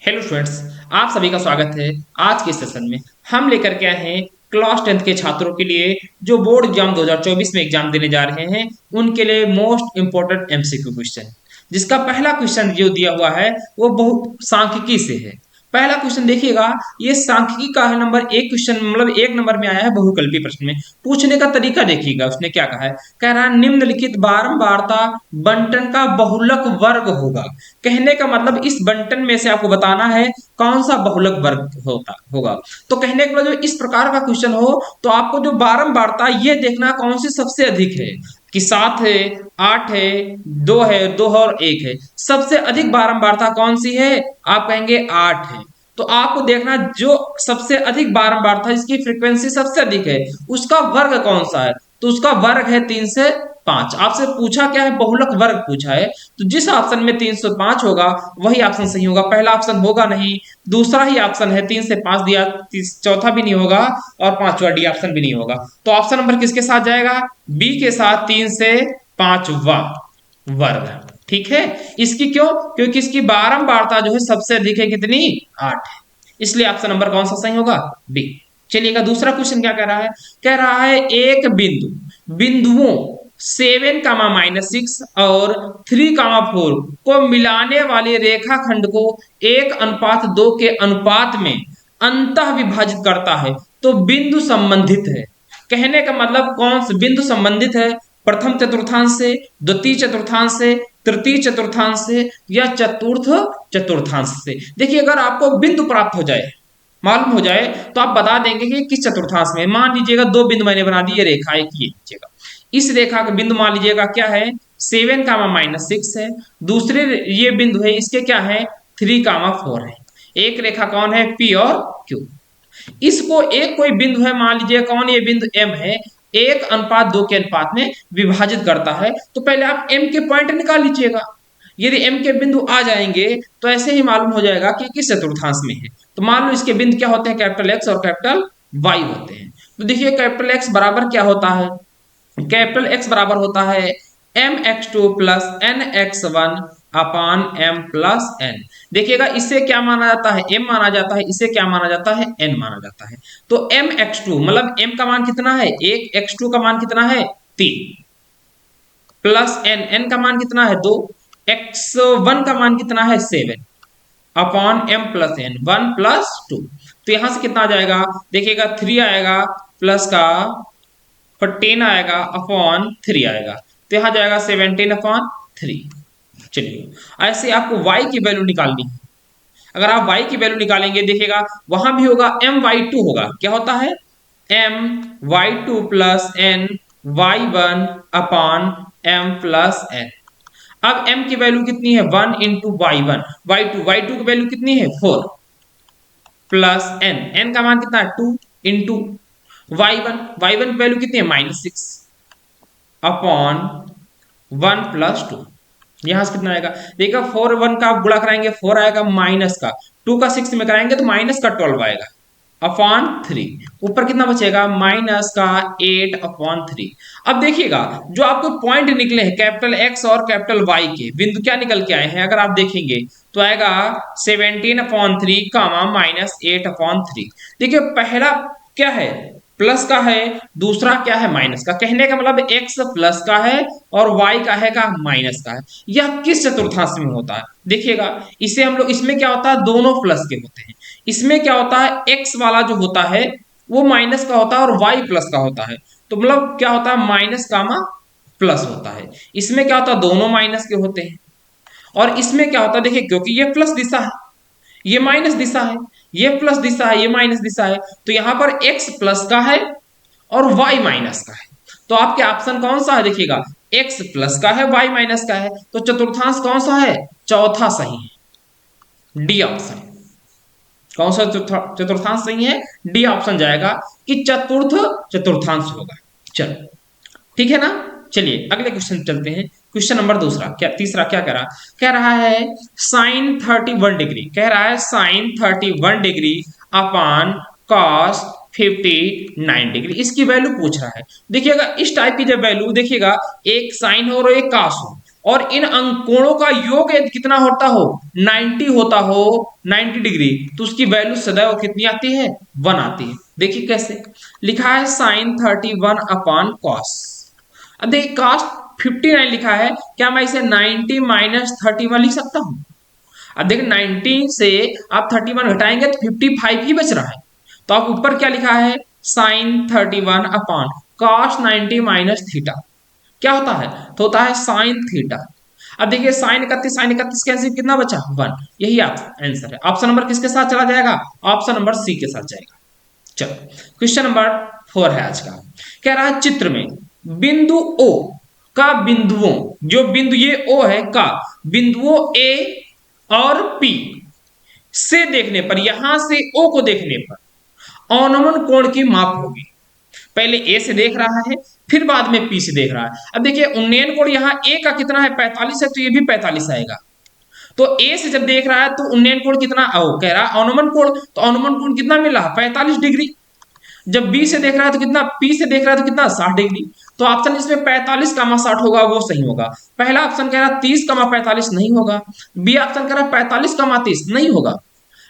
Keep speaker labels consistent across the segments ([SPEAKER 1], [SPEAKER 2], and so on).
[SPEAKER 1] Hello students, आप सभी का स्वागत है। आज के सेशन में हम लेकर के आए हैं क्लास 10th के छात्रों के लिए जो बोर्ड एग्जाम 2024 में एग्जाम देने जा रहे हैं उनके लिए मोस्ट इंपोर्टेंट एमसीक्यू क्वेश्चन, जिसका पहला क्वेश्चन जो दिया हुआ है वो बहुत सांख्यिकी से है। पहला क्वेश्चन देखिएगा, ये सांख्यिकी का है, नंबर एक क्वेश्चन मतलब एक नंबर में आया है बहुकल्पी प्रश्न में। पूछने का तरीका देखिएगा, उसने क्या कहा है। कह रहा है निम्नलिखित बारंबारता बंटन का बहुलक वर्ग होगा। कहने का मतलब इस बंटन में से आपको बताना है कौन सा बहुलक वर्ग होगा। तो कहने का मतलब इस प्रकार का क्वेश्चन हो तो आपको जो बारंबारता ये देखना कौन सी सबसे अधिक है, कि 7 है, 8 है, 2 है, 2 और 1 है। सबसे अधिक बारंबारता कौन सी है? आप कहेंगे 8 है। तो आपको देखना जो सबसे अधिक बारंबारता जिसकी फ्रीक्वेंसी सबसे अधिक है उसका वर्ग कौन सा है। तो उसका वर्ग है 3 से 5। आपसे पूछा क्या है? बहुलक वर्ग पूछा है। तो जिस ऑप्शन में 305 होगा वही ऑप्शन सही होगा। पहला ऑप्शन होगा नहीं, दूसरा ही ऑप्शन है। 3 से 5 दिया, चौथा भी नहीं होगा और पांचवा डी ऑप्शन भी नहीं होगा। तो ऑप्शन नंबर किसके साथ जाएगा? बी के साथ, 3 से 5वां वर्ग। ठीक है, इसकी क्यों? क्योंकि इसकी बारंबारता जो है सबसे अधिक है, कितनी? 8 है। इसलिए ऑप्शन नंबर कौन सा सही होगा? बी। चलिएगा दूसरा क्वेश्चन क्या कह रहा है। कह रहा है एक बिंदुओं 7 कामा -6 और 3 कामा 4 को मिलाने वाले रेखाखंड को 1:2 के अनुपात में अंतः विभाजित करता है तो बिंदु संबंधित है। कहने का मतलब कौन सा बिंदु संबंधित है? प्रथम चतुर्थांश से, द्वितीय चतुर्थांश से, तृतीय चतुर्थांश से या चतुर्थ चतुर्थांश से। देखिए, अगर आपको बिंदु प्राप्त हो जाए, मालूम हो जाए, तो आप बता देंगे कि किस चतुर्थांश में। मान लीजिएगा दो बिंदु मैंने बना दी, ये रेखा एक ये लीजिएगा। इस रेखा का बिंदु मान लीजिएगा क्या है? 7 कामा -6 है। दूसरे ये बिंदु है, इसके क्या है? 3 कामा 4 है। एक रेखा कौन है? पी और क्यू। इसको एक कोई बिंदु है, मान लीजिए कौन? ये बिंदु एम है। 1:2 के अनुपात में विभाजित करता है। तो पहले आप एम के पॉइंट निकाल लीजिएगा। यदि एम के बिंदु आ जाएंगे तो ऐसे ही मालूम हो जाएगा कि किस चतुर्थांश में है। तो मान लो इसके बिंदु क्या होते हैं? कैपिटल एक्स और कैपिटल वाई होते हैं। तो देखिए कैपिटल एक्स बराबर क्या होता है? कैपिटल एक्स बराबर होता है mx2 प्लस nx1 अपान m प्लस n। देखिएगा इसे क्या माना जाता है? m माना जाता है। इसे क्या माना जाता है? n माना जाता है। तो mx2 मतलब m का मान कितना है? 1, x2 का मान कितना है? 3 प्लस n का मान कितना है? 2, x1 का मान कितना है? 7 upon m plus n, 1 plus 2। तो यहां से कितना आ जाएगा? देखिएगा 3 आएगा प्लस का 14 आएगा अपॉन 3 आएगा। तो यहां जाएगा 17/3। चलिए, ऐसे आपको y की वैल्यू निकालनी है। अगर आप y की वैल्यू निकालेंगे, देखिएगा वहां भी होगा my2 होगा। क्या होता है? my2 plus n y1 upon m plus n। अब m की वैल्यू कितनी है? 1 इंटू y1, y2 की वैल्यू कितनी है? 4 प्लस n का मान कितना है? 2 इंटू y1 की वैल्यू कितनी है? -6 अपॉन 1 प्लस 2। यहां से कितना आएगा? देखिएगा 4 1 का आप गुणा कराएंगे 4 आएगा, माइनस का 2 का 6 में कराएंगे तो माइनस का 12 आएगा अपॉन 3। ऊपर कितना बचेगा? माइनस का 8 अपॉन 3। अब देखिएगा जो आपको पॉइंट निकले हैं कैपिटल एक्स और कैपिटल वाई के बिंदु क्या निकल के आए हैं, अगर आप देखेंगे तो आएगा 17/3 कामा -8/3। देखिए पहला क्या है? प्लस का है, दूसरा क्या है? माइनस का। कहने का मतलब x प्लस का है और y का है का माइनस का है। यह किस चतुर्थांश में होता है? देखिएगा इसे हम लोग, इसमें क्या होता है? दोनों प्लस के होते हैं। इसमें क्या होता है? x वाला जो होता है वो माइनस का होता है और y प्लस का होता है। तो मतलब क्या होता है? माइनस कामा प्लस होता है। इसमें क्या होता है? दोनों माइनस के होते हैं। और इसमें क्या होता है? देखिए क्योंकि ये प्लस दिशा है, ये माइनस दिशा है, ये प्लस दिशा है, ये माइनस दिशा है। तो यहां पर x प्लस का है और y माइनस का है। तो आपके ऑप्शन कौन सा है? देखिएगा x प्लस का है, y माइनस का है। तो चतुर्थांश कौन सा है? चौथा सही है, डी ऑप्शन। कौन सा चतुर्थांश सही है? डी ऑप्शन जाएगा कि चतुर्थ चतुर्थांश होगा। चलो ठीक है ना। चलिए अगले क्वेश्चन चलते हैं। क्वेश्चन नंबर दूसरा, क्या तीसरा क्या कह रहा? कह रहा है साइन 31 डिग्री। कह रहा है sine 31 degree upon cos 59 degree. इसकी वैल्यू पूछ रहा है। देखिएगा इस टाइप की जब वैल्यू, देखिएगा एक साइन हो और एक कॉस हो और इन अंकोणों का योग यदि कितना होता हो, 90 होता हो, 90 डिग्री, तो उसकी वैल्यू सदैव कितनी आती है, 1 आती है। देखिए कैसे लिखा है, साइन 31 अपॉन कॉस। अब देखिए कॉस 59 लिखा है, क्या मैं इसे 90 माइनस 31 लिख सकता हूं? अब देखिए 90 से आप 31 घटाएंगे तो 55 ही बच रहा है। तो आप ऊपर क्या लिखा है, sine 31 upon cos 90 minus theta, क्या होता है, तो होता है साइन थीटा। अब देखिए साइन 31 कैंसिल, कितना बचा, 1। यही आप आंसर है। ऑप्शन नंबर किसके साथ चला जाएगा, ऑप्शन नंबर सी के साथ जाएगा। चलो क्वेश्चन नंबर 4 है आज का। कह रहा है चित्र में बिंदु ओ का बिंदुओं, जो बिंदु ये ओ है का बिंदुओं ए और पी से देखने पर, यहां से ओ को देखने पर अवनमन कोण की माप होगी। पहले ए से देख रहा है, फिर बाद में पी से देख रहा है। अब देखिए उन्नयन कोण यहाँ ए का कितना है, 45 है, तो ये भी 45 आएगा। तो ए से जब देख रहा है तो उन्नयन कोण कितना, कह रहा है अवनमन कोण, तो अवनमन कोण कितना मिल रहा है, 45 डिग्री। जब बी से देख रहा है तो कितना, पी से देख रहा है तो कितना, 60 डिग्री। तो ऑप्शन इसमें 45 कामा 60 होगा, वो सही होगा। पहला ऑप्शन कह रहा है 30 कामा 45 नहीं होगा, बी ऑप्शन कह रहा है 45 कामा 30 नहीं होगा,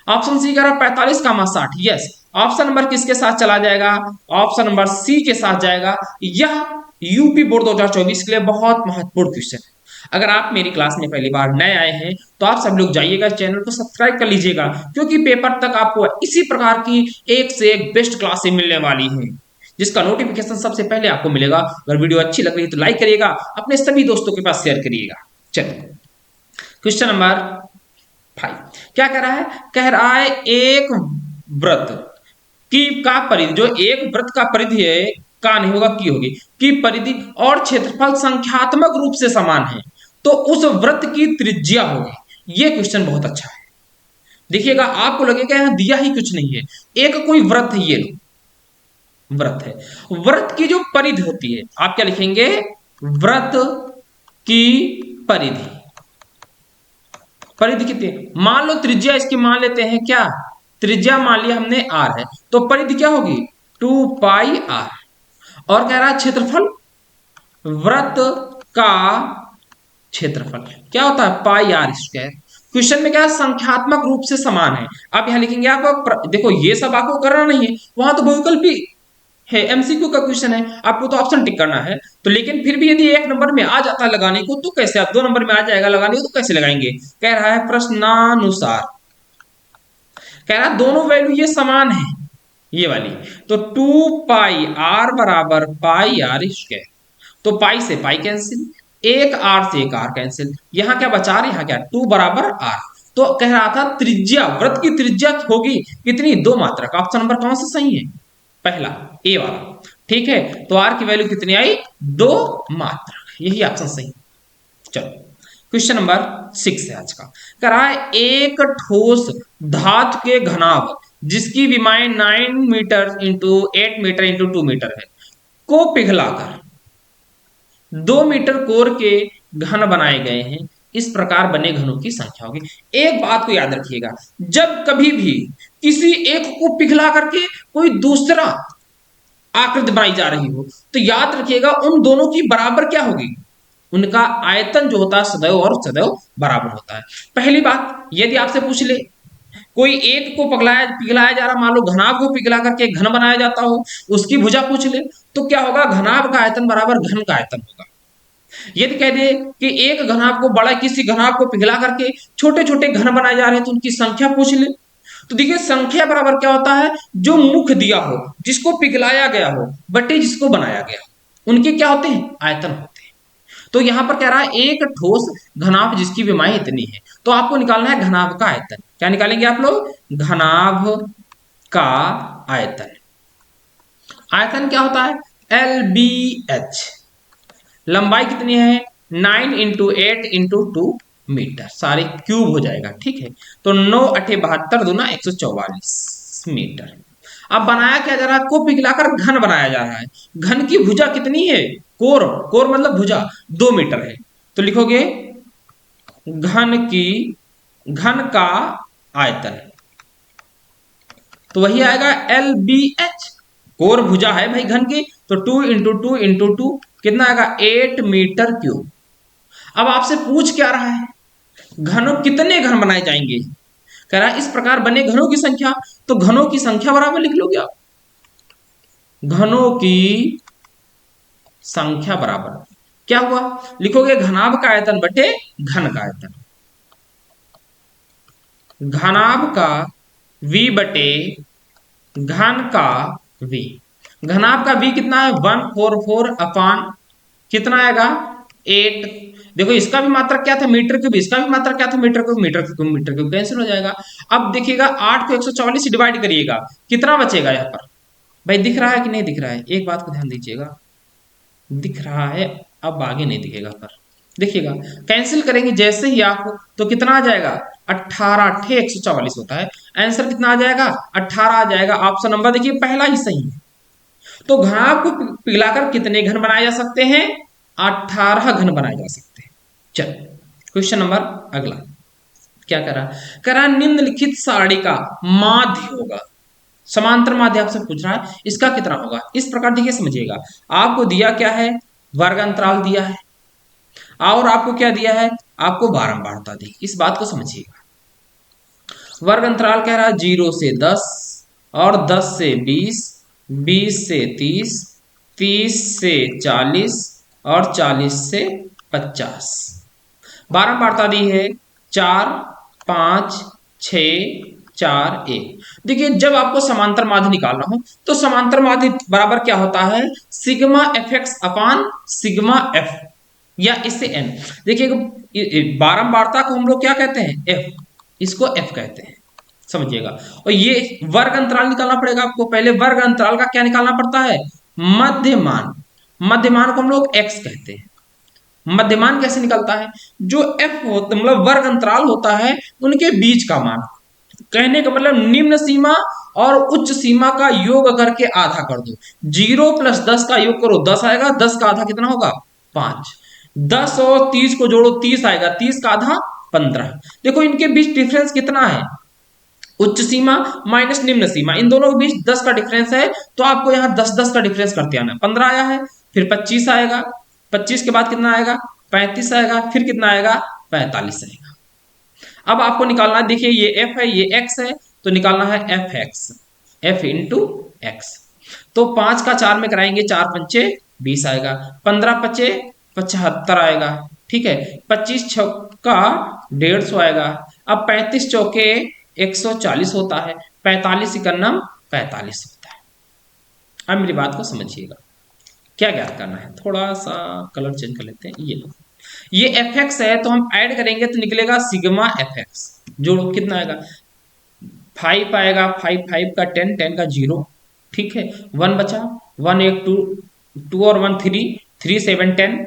[SPEAKER 1] ऑप्शन सी कह रहा है 45 कामा 60। यस, ऑप्शन नंबर किसके साथ चला जाएगा, ऑप्शन नंबर सी के साथ जाएगा। यह यूपी बोर्ड 2024 के लिए बहुत महत्वपूर्ण क्वेश्चन है। अगर आप मेरी क्लास में पहली बार नए आए हैं तो आप सब लोग जाइएगा, चैनल को सब्सक्राइब कर लीजिएगा, क्योंकि पेपर तक आपको इसी प्रकार की एक से एक बेस्ट क्लासें मिलने वाली हैं, जिसका नोटिफिकेशन सबसे पहले आपको मिलेगा। अगर वीडियो अच्छी लग रही है तो लाइक करिएगा, अपने सभी दोस्तों के पास शेयर करिएगा। चलिए क्वेश्चन नंबर 5 क्या कह रहा है, कह रहा है एक वृत्त की का परिधि, जो एक वृत्त का परिधि है, का नहीं होगा की होगी, की परिधि और क्षेत्रफल संख्यात्मक रूप से समान है, तो उस वृत्त की त्रिज्या होगी। ये क्वेश्चन बहुत अच्छा है। देखिएगा आपको लगेगा यहां दिया ही कुछ नहीं है, एक कोई वृत्त है, ये लो वृत्त है, वृत्त की जो परिधि होती है, आप क्या लिखेंगे, वृत्त की परिधि, परिधि कितनी, मान लो त्रिज्या इसकी मान लेते हैं क्या, त्रिज्या मान लिया हमने r है, तो परिधि क्या होगी, 2 पाई r। और कह रहा है क्षेत्रफल, वृत्त का क्षेत्रफल क्या होता है, पाई आर स्क्वायर। क्वेश्चन में क्या है, संख्यात्मक रूप से समान है। आप यहां लिखेंगे, आप देखो ये सब आपको करना नहीं है, वहां तो बहुविकल्पी है, एमसीक्यू का क्वेश्चन है, आपको तो ऑप्शन टिक करना है। तो लेकिन फिर भी यदि एक नंबर में आ जाता है लगाने को, तो कैसे, आप 2 नंबर में आ जाएगा लगाने को, तो कैसे लगाएंगे। कह रहा है प्रश्नानुसार, कह रहा है दोनों वैल्यू ये समान है, ये वाली, तो 2 पाई आर बराबर पाई आर स्क्वायर, तो पाई से पाई कैंसिल, एक आर से एक आर कैंसिल, यहां क्या बचा रहे, यहां क्या 2 बराबर आर। तो कह रहा था त्रिज्या, वृत्त की त्रिज्या होगी कितनी, 2 मात्रक। ऑप्शन नंबर कौन सा सही है, पहला ए वाला, ठीक है। तो आर की वैल्यू कितनी आई, 2 मात्रक, यही ऑप्शन सही। चलो क्वेश्चन नंबर 6 है आज का। कह रहा है एक ठोस धातु के घनाभ जिसकी विमाएं 9 metre into 8 metre into 2 metre है, को पिघलाकर 2 मीटर कोर के घन बनाए गए हैं, इस प्रकार बने घनों की संख्या होगी। एक बात को याद रखिएगा, जब कभी भी किसी एक को पिघला करके कोई दूसरा आकृति बनाई जा रही हो, तो याद रखिएगा उन दोनों की बराबर क्या होगी, उनका आयतन जो होता है सदैव और सदैव बराबर होता है। पहली बात, यदि आपसे पूछ ले कोई एक को पिघलाया जा रहा, मान लो घनाभ को पिघला करके घन बनाया जाता हो, उसकी भुजा पूछ ले, तो क्या होगा, घनाभ का आयतन बराबर घन का आयतन होगा। यदि कह दे कि एक घनाभ को बड़ा, किसी घनाभ को पिघला करके छोटे छोटे घन बनाए जा रहे हैं, तो उनकी संख्या पूछ ले, तो देखिए संख्या बराबर क्या होता है, जो मुख दिया हो, जिसको पिघलाया गया हो, बटे जिसको बनाया गया हो, उनके क्या होते हैं, आयतन होते हैं। तो यहां पर कह रहा है एक ठोस घनाभ जिसकी विमाएं इतनी है, तो आपको निकालना है घनाभ का आयतन। क्या निकालेंगे आप लोग, घनाभ का आयतन। आयतन क्या होता है, LBH। लंबाई कितनी है, 9 इंटू 8 इंटू 2 मीटर, सारे क्यूब हो जाएगा, ठीक है। तो 9 8 72 दूना 144 मीटर। अब बनाया क्या जा रहा है, को पिघलाकर घन बनाया जा रहा है। घन की भुजा कितनी है, कोर, कोर मतलब भुजा 2 मीटर है, तो लिखोगे घन का आयतन, तो वही आएगा LBH। कोर भुजा है भाई घन की, तो 2 इंटू 2 इंटू 2 कितना आएगा, 8 मीटर क्यूब। अब आपसे पूछ क्या रहा है, घनों कितने घन बनाए जाएंगे, कह रहा है इस प्रकार बने घनों की संख्या। तो घनों की संख्या बराबर लिख लोगे आप, घनों की संख्या बराबर क्या हुआ, लिखोगे घनाभ का आयतन बटे घन का आयतन, घनाभ का v बटे घन का v। घनाभ का v कितना है 144 अपान कितना आएगा 8। देखो इसका भी मात्रक क्या था मीटर क्यूब, इसका भी मात्रक क्या था metre cube, metre cube cancel हो जाएगा। अब देखिएगा 8 को 144 से डिवाइड करिएगा, कितना बचेगा यहाँ पर, भाई दिख रहा है कि नहीं दिख रहा है, एक बात को ध्यान दीजिएगा, दिख रहा है, अब आगे नहीं दिखेगा पर देखिएगा, कैंसिल करेंगे जैसे ही आप, तो कितना आ जाएगा 18 अट्ठे 144 होता है, आंसर कितना आ जाएगा 18 आ जाएगा। ऑप्शन नंबर देखिए पहला ही सही है। तो घनाभ को पिघलाकर कितने घन बनाए जा सकते हैं, 18 घन बनाए जा सकते हैं। चल क्वेश्चन नंबर अगला क्या करा निम्नलिखित सारणी का माध्य होगा, समांतर माध्य आपसे पूछ रहा है, इसका कितना होगा। इस प्रकार देखिए समझिएगा, आपको दिया क्या है, वर्ग अंतराल दिया है, और आपको क्या दिया है, आपको बारंबारता दी, इस बात को समझिएगा। वर्ग अंतराल कह रहा है 0 से 10 और 10 से 20, 20 से 30, 30 से 40 और 40 से 50। बारंबारता दी है 4 5 6 4 1। देखिए जब आपको समांतर माध्य निकालना हो तो समांतर माध्य बराबर क्या होता है, सिग्मा एफ एक्स अपान सिग्मा एफ, या इससे एन। देखिए बारंबारता को हम लोग क्या कहते हैं, एफ, इसको एफ कहते हैं, समझिएगा। और ये वर्ग अंतराल निकालना पड़ेगा आपको, पहले वर्ग अंतराल का क्या निकालना पड़ता है, मध्यमान, मध्यमान को हम लोग एक्स कहते हैं। मध्यमान कैसे निकलता है, जो एफ होता मतलब वर्ग अंतराल होता है उनके बीच का मान, कहने का मतलब निम्न सीमा और उच्च सीमा का योग करके आधा कर दो, 0 प्लस 10 का योग करो 10 आएगा, 10 का आधा कितना होगा 5, 10 और 30 को जोड़ो 30 आएगा, 30 का आधा 15। देखो इनके बीच डिफरेंस कितना है, उच्च सीमा माइनस निम्न सीमा, इन दोनों के बीच 10 का डिफरेंस है, तो आपको यहाँ 10 10 का डिफरेंस करते आना, 15 आया है, फिर 25 आएगा, 25 के बाद कितना आएगा 35 आएगा, फिर कितना आएगा 45 आएगा। अब आपको निकालना है, देखिए ये एफ है ये एक्स है, तो निकालना है F x, F into x. तो 5 का 4 में कराएंगे, 4 पंचे 20 आएगा, 15 पचे 75 आएगा, ठीक है, 25 छक्का 150 आएगा। अब 35 चौके 140 होता है, 45 इकन्नम 45 होता है। अब मेरी बात को समझिएगा, क्या ज्ञात करना है, थोड़ा सा कलर चेंज कर लेते हैं, ये लो, ये एफ एक्स है तो हम ऐड करेंगे तो निकलेगा सिग्मा एफ एक्स, जोड़ो कितना आएगा 5 आएगा, 5 5 का 10 10 का 0, ठीक है, 1 बचा, 1 1 2 2 और 1 3 3 7 10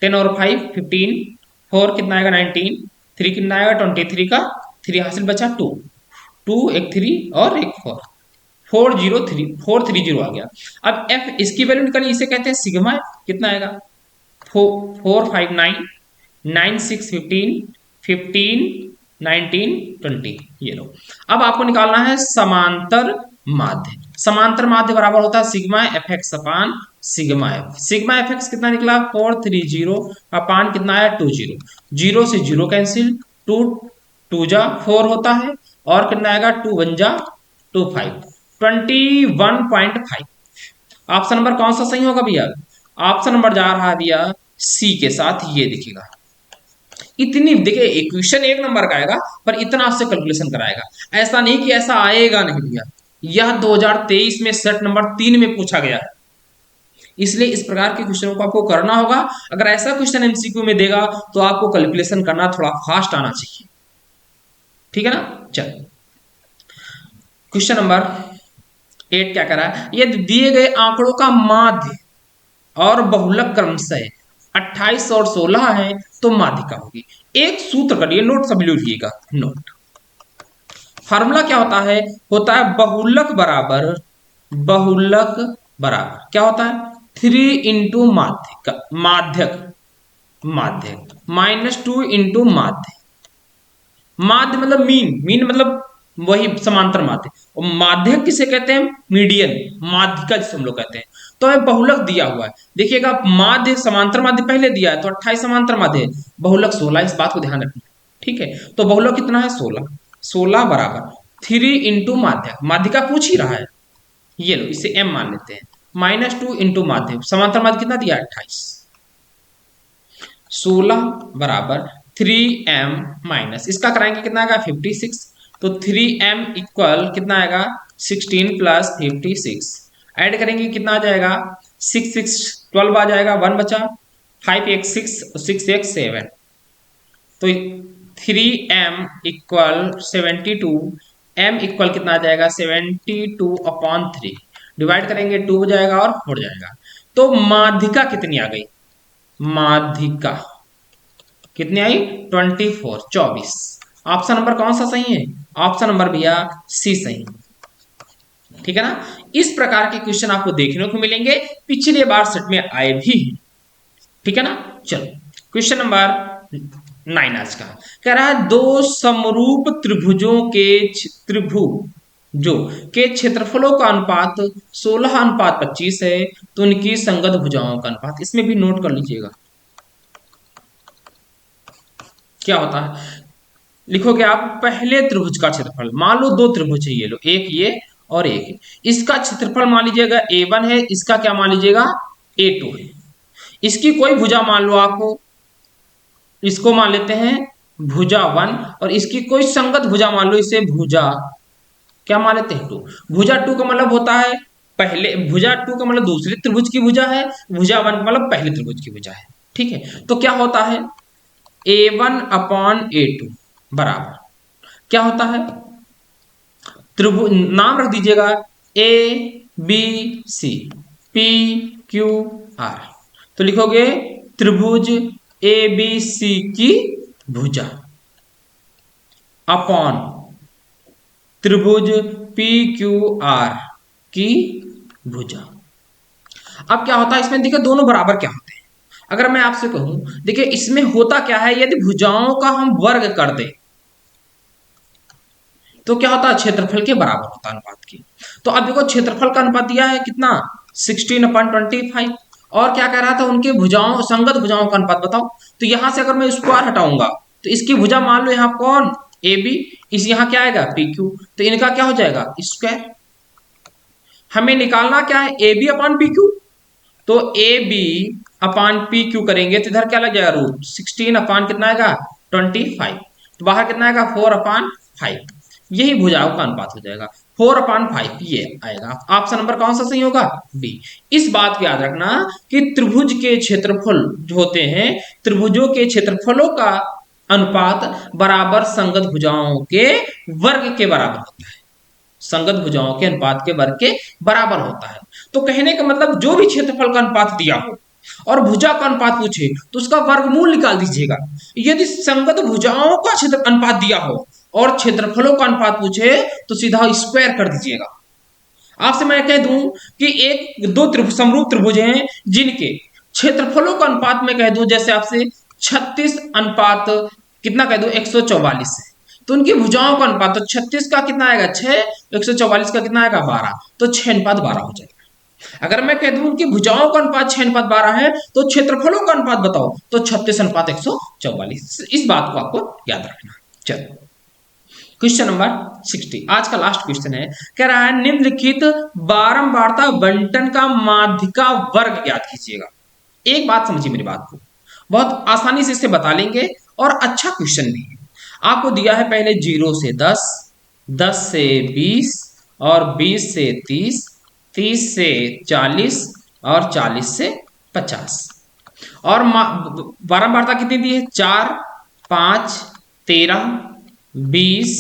[SPEAKER 1] 10 और 5 15 4 कितना आएगा 19 3 कितना आएगा 23 का 3 हासिल बचा 2 2 एक 3 और एक 4 403 आ गया। अब एफ इसकी वैल्यू निकालिए, इसे कहते हैं सिग्मा, कितना आएगा 4 5 9 9 6 15 15 19 20, ये लो। अब आपको निकालना है समांतर माध्य, समांतर माध्य बराबर होता है सिग्मा एफ एक्स अपान sigma F. Sigma F x कितना निकला 430 अपान कितना आया 20, 0 से 0 कैंसिल, 2 2 जा 4 होता है, और कितना आएगा 2 1 जा 2 5 21.5। ऑप्शन नंबर कौन सा सही होगा भैया, ऑप्शन नंबर जा रहा है भैया सी के साथ, ये दिखेगा। इतनी देखिए इक्वेशन एक नंबर का आएगा पर इतना आपसे कैलकुलेशन कराएगा, ऐसा नहीं कि ऐसा आएगा नहीं भैया, यह 2023 में सेट नंबर 3 में पूछा गया है, इसलिए इस प्रकार के क्वेश्चनों को आपको करना होगा। अगर ऐसा क्वेश्चन एमसीक्यू में देगा तो आपको कैलकुलेशन करना थोड़ा फास्ट आना चाहिए, ठीक है ना। चल क्वेश्चन नंबर 8 क्या करा है, ये दिए गए आंकड़ों का माध्य और बहुलक क्रमशः 28 और 16 है तो माध्यिका होगी। एक सूत्र करिए, नोट सभी लिखिएगा, नोट फार्मूला क्या होता है, बहुलक बराबर, बहुलक बराबर क्या होता है 3 इंटू माध्यक, माध्यक माध्यक माइनस 2 इंटू माध्य, माध्य मतलब मीन, मीन मतलब वही समांतर माध्य, और माध्यक किसे कहते हैं मीडियन, माध्यिका जिसे हम लोग कहते हैं। तो हमें बहुलक दिया हुआ है। देखिएगा माध्य समांतर माध्य पहले दिया है तो 28 समांतर माध्य है, बहुलक 16, इस बात को ध्यान रखना। ठीक है, तो बहुलक कितना है 16, 16 बराबर 3 इंटू माध्य, माध्य का पूछ ही रहा है, ये लो इसे m मान लेते हैं, -2 इंटू माध्य, समांतर माध्य कितना दिया 28, 16 बराबर 3m माइनस इसका कराएंगे कितना आएगा 56, तो 3m इक्वल कितना आएगा 16 प्लस 56, ऐड करेंगे कितना आ जाएगा 6 6 12 आ जाएगा, 1 बचा, 5 एक 6, 6 एक 7, तो 3m इक्वल 72, m इक्वल कितना आ जाएगा 72/3, डिवाइड करेंगे 2 हो जाएगा और 4 जाएगा। तो माध्यिका कितनी आ गई, माध्यिका कितनी आई 24, 24। ऑप्शन नंबर कौन सा सही है, ऑप्शन नंबर भैया सी सही, ठीक है ना। इस प्रकार के क्वेश्चन आपको देखने को मिलेंगे, पिछले बार सेट में आए भी, ठीक है ना। चलो क्वेश्चन नंबर 9 आज का कह रहा है, दो समरूप त्रिभुजों के त्रिभुजों के क्षेत्रफलों का अनुपात 16:25 है, तो उनकी संगत भुजाओं का अनुपात, इसमें भी नोट कर लीजिएगा क्या होता है। लिखोगे आप पहले त्रिभुज का क्षेत्रफल, मान लो दो त्रिभुज है, ये लो एक ये और एक, इसका क्षेत्रफल मान लीजिएगा a1 है, इसका क्या मान लीजिएगा a2 है, इसकी कोई भुजा मान लो आपको, इसको मान लेते हैं भुजा 1, और इसकी कोई संगत भुजा मान लो, इसे भुजा क्या मान लेते हैं 2। भुजा 2 का मतलब होता है पहले, भुजा 2 का मतलब दूसरे त्रिभुज की भुजा है, भुजा 1 का मतलब पहले त्रिभुज की भुजा है, ठीक है। तो क्या होता है a1/a2 बराबर क्या होता है, त्रिभुज नाम रख दीजिएगा A B C P Q R, तो लिखोगे त्रिभुज ए बी सी की भुजा अपॉन त्रिभुज पी क्यू आर की भुजा। अब क्या होता है इसमें, देखिए दोनों बराबर क्या होते हैं। अगर मैं आपसे कहूं, देखिए इसमें होता क्या है, यदि भुजाओं का हम वर्ग कर दें तो क्या होता है क्षेत्रफल के बराबर होता है अनुपात की। तो अब देखो क्षेत्रफल का अनुपात दिया है कितना 16/25, और क्या कह रहा था उनके भुजाओं संगत भुजाओं का अनुपात बताओ। तो यहां से अगर मैं स्क्वायर हटाऊंगा तो इसकी भुजा मान लो यहाँ कौन ए बी, इस यहाँ क्या आएगा पी क्यू, तो इनका क्या हो जाएगा स्क्वायर। हमें निकालना क्या है A B upon P Q, तो A B upon P Q करेंगे तो इधर क्या लग जाएगा रूट 16 अपान कितना आएगा 25, तो बाहर कितना आएगा 4/5, यही भुजाओं का अनुपात हो जाएगा 4/5, ये आएगा। ऑप्शन नंबर कौन सा सही होगा बी। इस बात को याद रखना कि त्रिभुज के क्षेत्रफल जो होते हैं, त्रिभुजों के क्षेत्रफलों का अनुपात बराबर संगत भुजाओं के वर्ग के बराबर होता है, संगत भुजाओं के अनुपात के वर्ग के बराबर होता है। तो कहने का मतलब जो भी क्षेत्रफल का अनुपात दिया हो और भुजा का अनुपात पूछे तो उसका वर्गमूल निकाल दीजिएगा। यदि संगत भुजाओं का क्षेत्र अनुपात दिया हो और क्षेत्रफलों का अनुपात पूछे तो सीधा स्क्वायर कर दीजिएगा। आपसे मैं कह दूं कि एक दो समरूप त्रिभुज हैं जिनके क्षेत्रफलों का अनुपात में कह दूं, जैसे आपसे 36 अनुपात कितना कह दूं 144 है, तो उनकी भुजाओं का अनुपात, तो 36 का कितना आएगा 6, 144 का कितना आएगा 12, तो 6:12 हो जाएगा। अगर मैं कह दूं उनकी भुजाओं का अनुपात 6:12 है तो क्षेत्रफलों का अनुपात बताओ, तो 36:144। इस बात को आपको याद रखना। चलो क्वेश्चन नंबर 60 आज का लास्ट क्वेश्चन है, कह रहा है निम्नलिखित बारंबारता बंटन का माध्यिका वर्ग ज्ञात कीजिएगा। एक बात समझिए मेरी बात को, बहुत आसानी से इसे बता लेंगे और अच्छा क्वेश्चन भी है। आपको दिया है पहले 0 से 10, 10 से 20 और 20 से 30, 30 से 40 और 40 से 50, और बारंबारता कितनी दी है 4, 5, 13, 20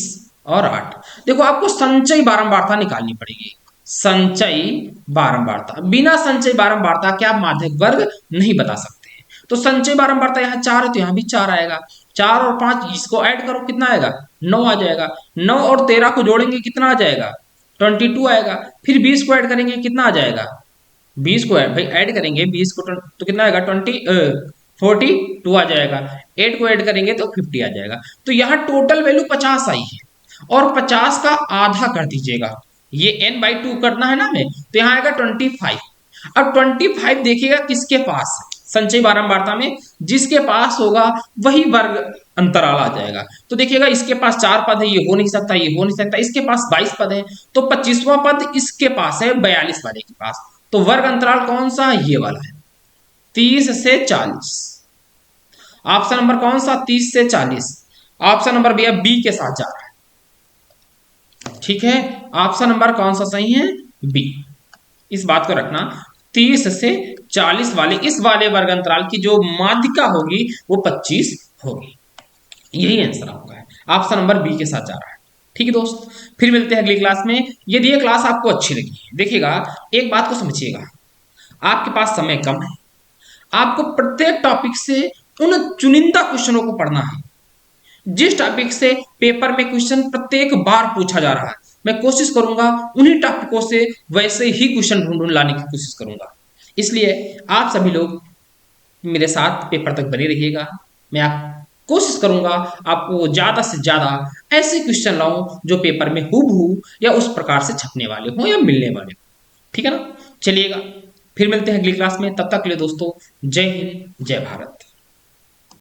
[SPEAKER 1] और 8। देखो आपको संचयी बारंबारता निकालनी पड़ेगी, संचयी बारंबारता, बिना संचयी बारंबारता के आप माध्यक वर्ग नहीं बता सकते हैं। तो संचयी बारंबारता यहाँ 4 है तो यहाँ भी 4 आएगा, 4 और 5 इसको ऐड करो कितना आएगा 9 आ जाएगा, 9 और 13 को जोड़ेंगे कितना आ जाएगा 22 आएगा, फिर 20 को ऐड करेंगे कितना आ जाएगा 20 को भाई ऐड करेंगे 20 को तो कितना आएगा 42 आ जाएगा, 8 को ऐड करेंगे तो 50 आ जाएगा। तो यहाँ टोटल वैल्यू 50 आई है और 50 का आधा कर दीजिएगा, ये n/2 करना है ना हमें, तो यहाँ आएगा 25। अब 25 देखिएगा किसके पास है, संचयी बारंबारता में जिसके पास होगा वही वर्ग अंतराल आ जाएगा। तो देखिएगा इसके पास 4 पद है, ये हो नहीं सकता, ये हो नहीं सकता, इसके पास 22 पद है, तो 25वां पद इसके पास है 42 वाले के पास। तो वर्ग अंतराल कौन सा, ये वाला है 30 से 40। ऑप्शन नंबर कौन सा, 30 से 40। ऑप्शन नंबर भैया बी के साथ जा रहा है। ठीक है, ऑप्शन नंबर कौन सा सही है, बी। इस बात को रखना, 30 से 40 वाले इस वाले वर्ग अंतराल की जो माध्यिका होगी वो 25 होगी। यही आंसर आपका है, ऑप्शन नंबर बी के साथ जा रहा है। ठीक है दोस्त, फिर मिलते हैं अगली क्लास में। यदि ये क्लास आपको अच्छी लगी, देखिएगा एक बात को समझिएगा, आपके पास समय कम है, आपको प्रत्येक टॉपिक से उन चुनिंदा क्वेश्चनों को पढ़ना है जिस टॉपिक से पेपर में क्वेश्चन प्रत्येक बार पूछा जा रहा है। मैं कोशिश करूंगा उन्हीं टॉपिकों से वैसे ही क्वेश्चन ढूंढ लाने की कोशिश करूंगा। इसलिए आप सभी लोग मेरे साथ पेपर तक बने रहिएगा। मैं आप कोशिश करूंगा आपको ज्यादा से ज्यादा ऐसे क्वेश्चन लाऊं जो पेपर में हूबहू या उस प्रकार से छपने वाले हों या मिलने वाले हों। ठीक है ना, चलिएगा फिर मिलते हैं अगली क्लास में। तब तक के लिए दोस्तों, जय हिंद, जय भारत।